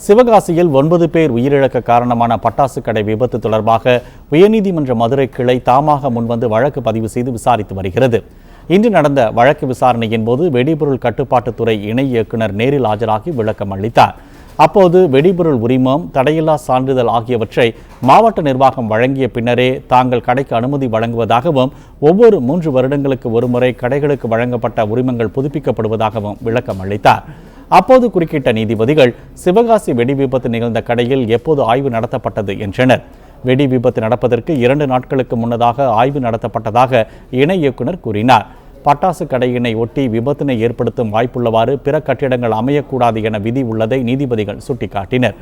சிவகாசியில் 9 பேர் உயிரிழக்க காரணமான பட்டாசு கடை விபத்து தொடர்பாக உயர்நீதிமன்ற மதுரை கிளை தாமாக முன்வந்து வழக்கு பதிவு செய்து விசாரித்து வருகிறது. இன்று நடந்த வழக்கு விசாரணையின் போது வெடிபொருள் கட்டுப்பாட்டுத்துறை இணை இயக்குநர் நேரில் ஆஜராகி விளக்கம் அளித்தார். அப்போது வெடிபொருள் உரிமம், தடையில்லா சான்றிதழ் ஆகியவற்றை மாவட்ட நிர்வாகம் வழங்கிய பின்னரே தாங்கள் கடைக்கு அனுமதி வழங்குவதாகவும் ஒவ்வொரு 3 வருடங்களுக்கு ஒருமுறை கடைகளுக்கு வழங்கப்பட்ட உரிமங்கள் புதுப்பிக்கப்படுவதாகவும் விளக்கம் அளித்தார். அப்போது குறுக்கிட்ட நீதிபதிகள், சிவகாசி வெடி விபத்து நிகழ்ந்த கடையில் எப்போது ஆய்வு நடத்தப்பட்டது என்றனர். வெடி விபத்து நடப்பதற்கு 2 நாட்களுக்கு முன்னதாக ஆய்வு நடத்தப்பட்டதாக இணை இயக்குநர் கூறினார். பட்டாசு கடையினை ஒட்டி விபத்தினை ஏற்படுத்தும் வாய்ப்புள்ளவாறு பிற கட்டிடங்கள் அமையக்கூடாது என விதி உள்ளதை நீதிபதிகள் சுட்டிக்காட்டினர்.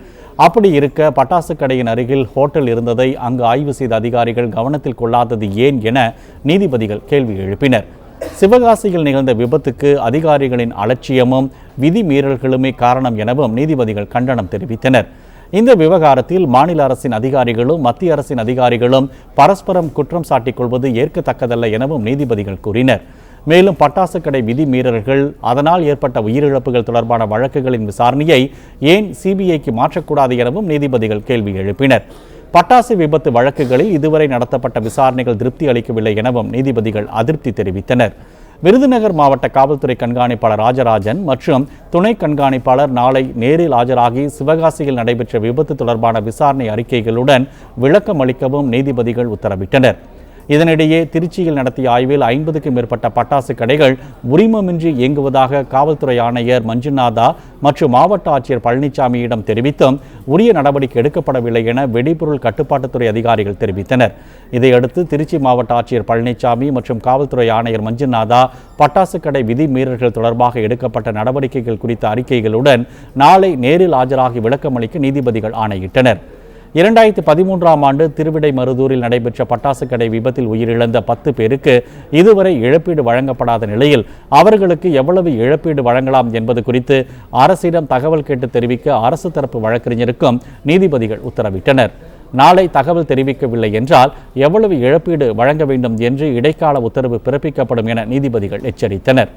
அப்படி இருக்க பட்டாசு கடையின் அருகில் ஹோட்டல் இருந்ததை அங்கு ஆய்வு செய்த அதிகாரிகள் கவனத்தில் கொள்ளாதது ஏன் என நீதிபதிகள் கேள்வி எழுப்பினர். சிவகாசியில் நிகழ்ந்த விபத்துக்கு அதிகாரிகளின் அலட்சியமும் விதி மீறல்களுமே காரணம் எனவும் நீதிபதிகள் கண்டனம் தெரிவித்தனர். இந்த விவகாரத்தில் மாநில அரசின் அதிகாரிகளும் மத்திய அரசின் அதிகாரிகளும் பரஸ்பரம் குற்றம் சாட்டிக் கொள்வது ஏற்கத்தக்கதல்ல எனவும் நீதிபதிகள் கூறினர். மேலும் பட்டாசு கடை விதி மீறல்கள், அதனால் ஏற்பட்ட உயிரிழப்புகள் தொடர்பான வழக்குகளின் விசாரணையை ஏன் சிபிஐக்கு மாற்றக்கூடாது எனவும் நீதிபதிகள் கேள்வி எழுப்பினர். பட்டாசு விபத்து வழக்குகளில் இதுவரை நடத்தப்பட்ட விசாரணைகள் திருப்தி அளிக்கவில்லை எனவும் நீதிபதிகள் அதிருப்தி தெரிவித்தனர். விருதுநகர் மாவட்ட காவல்துறை கண்காணிப்பாளர் ராஜராஜன் மற்றும் துணை கண்காணிப்பாளர் நாளை நேரில் ஆஜராகி சிவகாசியில் நடைபெற்ற விபத்து தொடர்பான விசாரணை அறிக்கைகளுடன் விளக்கம் அளிக்கவும் நீதிபதிகள் உத்தரவிட்டனர். இதனிடையே திருச்சியில் நடத்திய ஆய்வில் 50க்கும் மேற்பட்ட பட்டாசு கடைகள் உரிமமின்றி இயங்குவதாக காவல்துறை ஆணையர் மஞ்சுநாதா மற்றும் மாவட்ட ஆட்சியர் பழனிசாமியிடம் தெரிவித்தும் உரிய நடவடிக்கை எடுக்கப்படவில்லை என வெடிபொருள் கட்டுப்பாட்டுத்துறை அதிகாரிகள் தெரிவித்தனர். இதையடுத்து திருச்சி மாவட்ட ஆட்சியர் பழனிசாமி மற்றும் காவல்துறை ஆணையர் மஞ்சுநாதா பட்டாசு கடை விதி மீறல்கள் தொடர்பாக எடுக்கப்பட்ட நடவடிக்கைகள் குறித்த அறிக்கைகளுடன் நாளை நேரில் ஆஜராகி விளக்கமளிக்க நீதிபதிகள் ஆணையிட்டனர். 2013ஆம் ஆண்டு திருவிடைமருதூரில் நடைபெற்ற பட்டாசு கடை விபத்தில் உயிரிழந்த 10 பேருக்கு இதுவரை இழப்பீடு வழங்கப்படாத நிலையில் அவர்களுக்கு எவ்வளவு இழப்பீடு வழங்கலாம் என்பது குறித்து அரசிடம் தகவல் கேட்டு தெரிவிக்க அரசு தரப்பு வழக்கறிஞருக்கும் நீதிபதிகள் உத்தரவிட்டனர். நாளை தகவல் தெரிவிக்கவில்லை என்றால் எவ்வளவு இழப்பீடு வழங்க வேண்டும் என்று இடைக்கால உத்தரவு பிறப்பிக்கப்படும் என நீதிபதிகள் எச்சரித்தனர்.